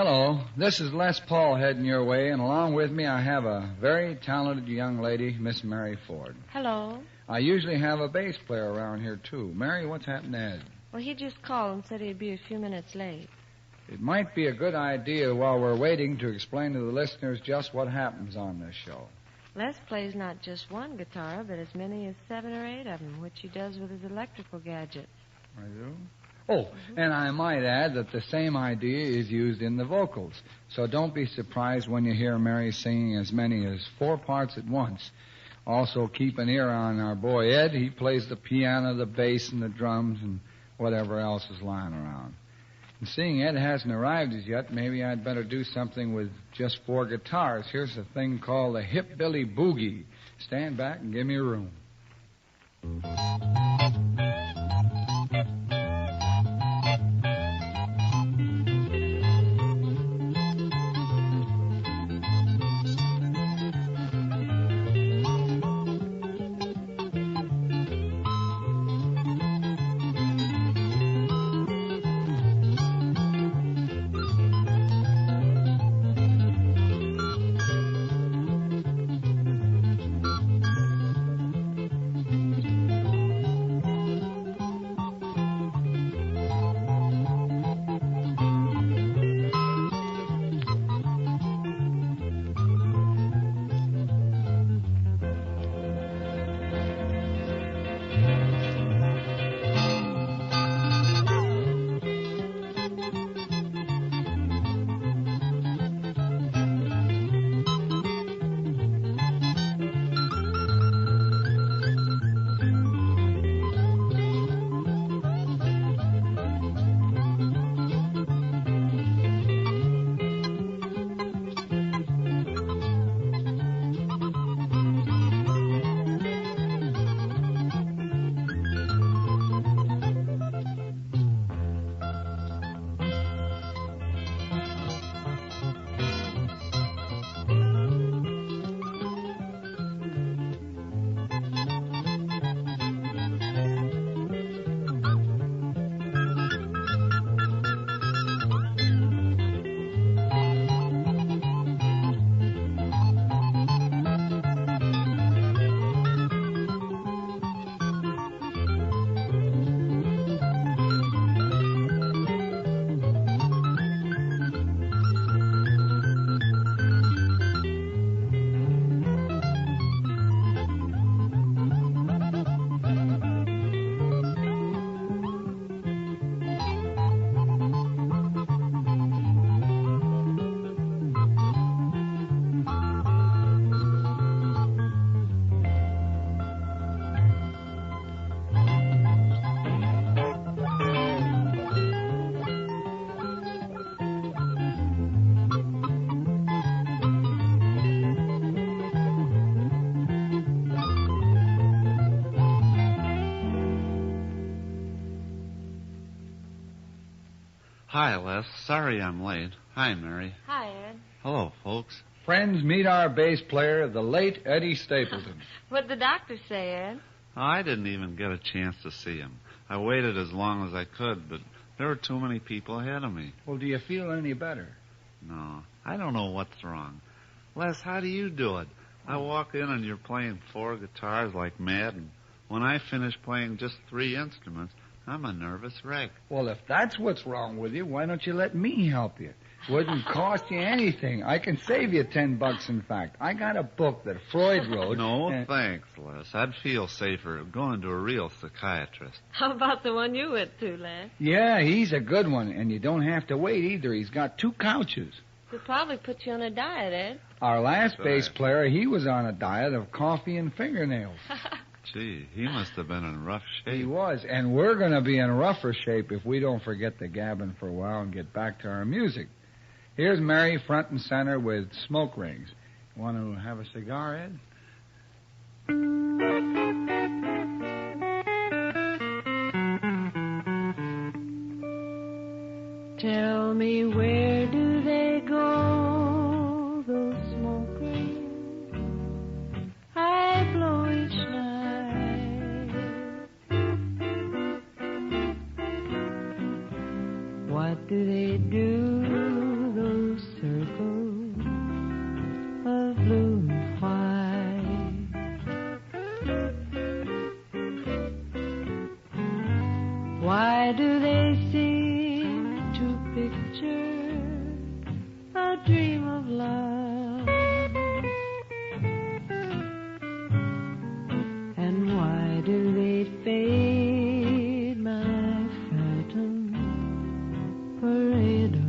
Hello, this is Les Paul heading your way, and along with me I have a very talented young lady, Miss Mary Ford. Hello. I usually have a bass player around here, too. Mary, what's happened to Ed? Well, he just called and said he'd be a few minutes late. It might be a good idea while we're waiting to explain to the listeners just what happens on this show. Les plays not just one guitar, but as many as 7 or 8 of them, which he does with his electrical gadgets. I do? Oh, and I might add that the same idea is used in the vocals. So don't be surprised when you hear Mary singing as many as 4 parts at once. Also, keep an ear on our boy Ed. He plays the piano, the bass, and the drums, and whatever else is lying around. And seeing Ed hasn't arrived as yet, maybe I'd better do something with just 4 guitars. Here's a thing called the hillbilly Boogie. Stand back and give me room. Hi, Les. Sorry I'm late. Hi, Mary. Hi, Ed. Hello, folks. Friends, meet our bass player, the late Eddie Stapleton. What'd the doctor say, Ed? I didn't even get a chance to see him. I waited as long as I could, but there were too many people ahead of me. Well, do you feel any better? No, I don't know what's wrong. Les, how do you do it? I walk in and you're playing 4 guitars like mad, and when I finish playing just 3 instruments, I'm a nervous wreck. Well, if that's what's wrong with you, why don't you let me help you? Wouldn't cost you anything. I can save you $10, in fact. I got a book that Freud wrote. No, thanks, Les. I'd feel safer going to a real psychiatrist. How about the one you went to, Les? Yeah, he's a good one, and you don't have to wait either. He's got 2 couches. He'll probably put you on a diet, Ed. Our last bass player, he was on a diet of coffee and fingernails. Gee, he must have been in rough shape. He was, and we're going to be in rougher shape if we don't forget the gabbing for a while and get back to our music. Here's Mary front and center with smoke rings. Want to have a cigar, Ed? Tell me, where do they go, those smoke rings I blow each night? What do they do, those Why do they seem to picture a dream of love? And why do they fade my phantom parade of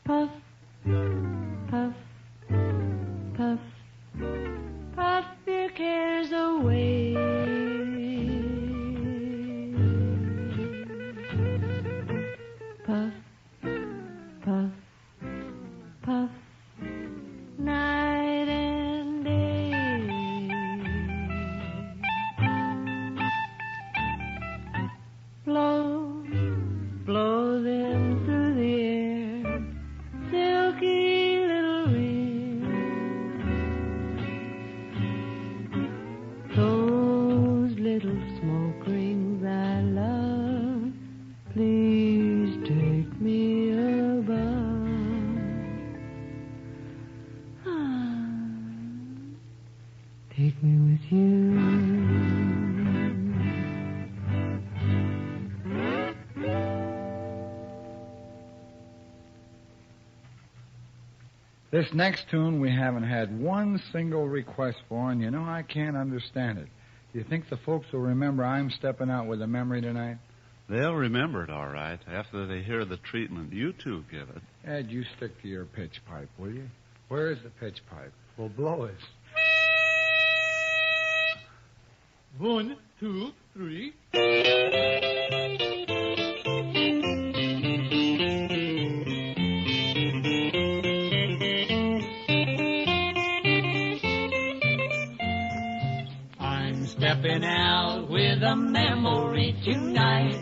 puff, puff, puff, puff your cares away. Puff, puff, puff, night and day. Blow, blow them through the air, silky little wings. Those little smoke rings I love, please take me above. Take me with you. This next tune we haven't had one single request for, and you know I can't understand it. Do you think the folks will remember I'm stepping out with a memory tonight? They'll remember it all right after they hear the treatment you two give it. Ed, you stick to your pitch pipe, will you? Where is the pitch pipe? Well, blow it. 1, 2, 3. I'm stepping out with a memory tonight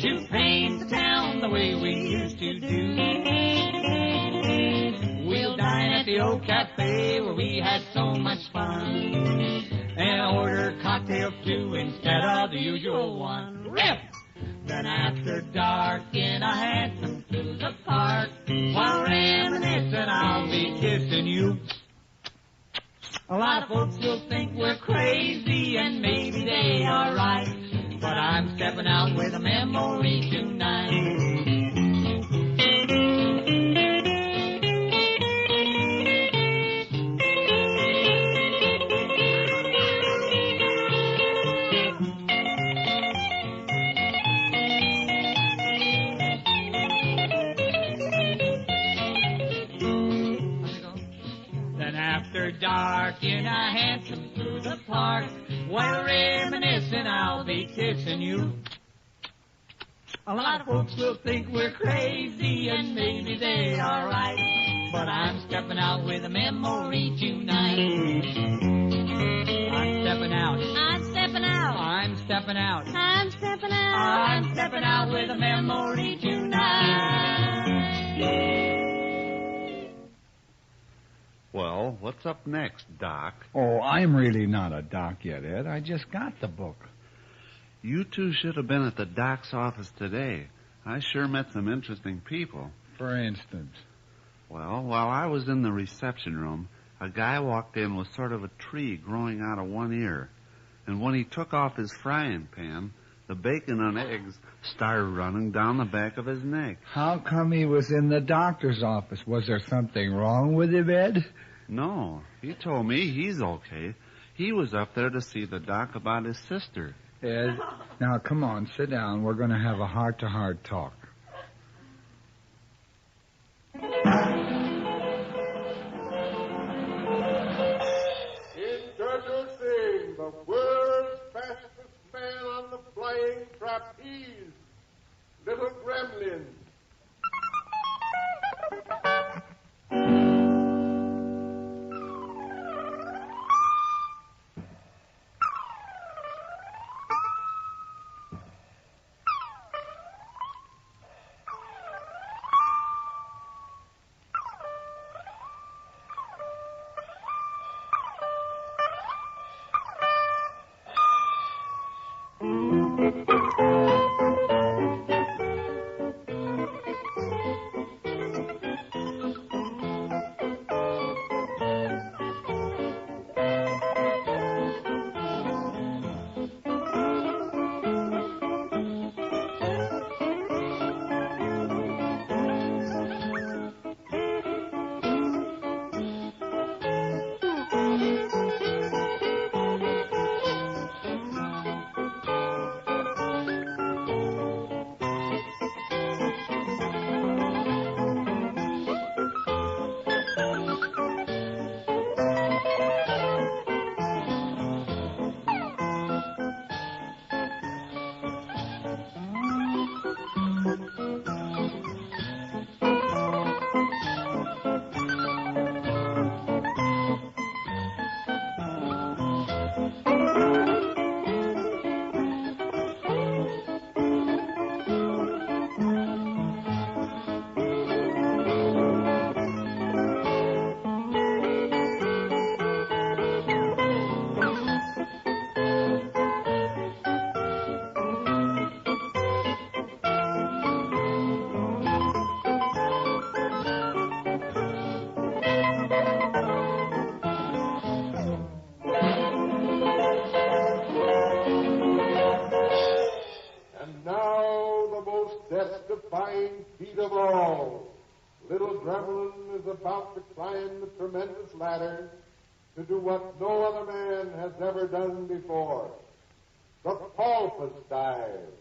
to paint the town the way we used to do. We'll dine at the old cafe where we had so much fun, and order cocktails too instead of the usual one. Rip! Then after dark in a hansom to the park, while reminiscing I'll be kissing you. A lot of folks will think we're crazy, and maybe they are right, but I'm stepping out with a memory tonight. After dark in a hansom through the park, while reminiscing I'll be kissing you. A lot of folks will think we're crazy, and maybe they are right, but I'm stepping out with a memory tonight. I'm stepping out. I'm stepping out. I'm stepping out. I'm stepping out. I'm stepping out with a memory tonight. Well, what's up next, Doc? Oh, I'm really not a doc yet, Ed. I just got the book. You two should have been at the doc's office today. I sure met some interesting people. For instance. Well, while I was in the reception room, a guy walked in with sort of a tree growing out of one ear. And when he took off his frying pan, the bacon and eggs started running down the back of his neck. How come he was in the doctor's office? Was there something wrong with him, Ed? No, he told me he's okay. He was up there to see the doc about his sister. Ed, now come on, sit down. We're going to have a heart-to-heart talk. Introducing the world's fastest man on the flying trapeze, Little Gremlin. death-defying feat of all. Little Gremlin is about to climb the tremendous ladder to do what no other man has ever done before. The Palpas Dive.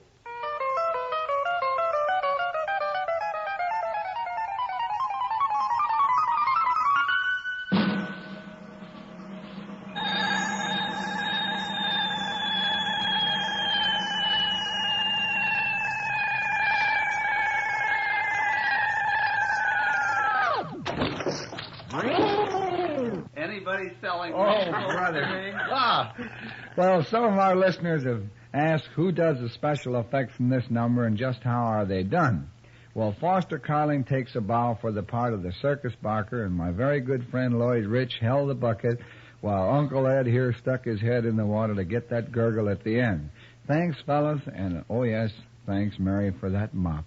Anybody selling? Oh, brother. Ah, Well, some of our listeners have asked who does the special effects in this number and just how are they done. Well, Foster Carling takes a bow for the part of the circus barker, and my very good friend Lloyd Rich held the bucket while Uncle Ed here stuck his head in the water to get that gurgle at the end. Thanks, fellas, and oh yes, thanks, Mary, for that mop.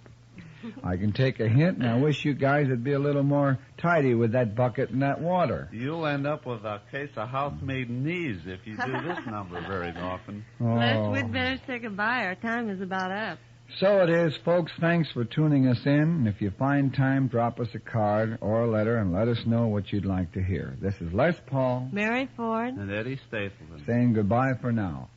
I can take a hint, and I wish you guys would be a little more tidy with that bucket and that water. you'll end up with a case of house-made knees if you do this number very often. Les, we'd better say goodbye. Our time is about up. So it is, folks. Thanks for tuning us in. And if you find time, drop us a card or a letter and let us know what you'd like to hear. This is Les Paul Mary Ford. And Eddie Stapleton. saying goodbye for now.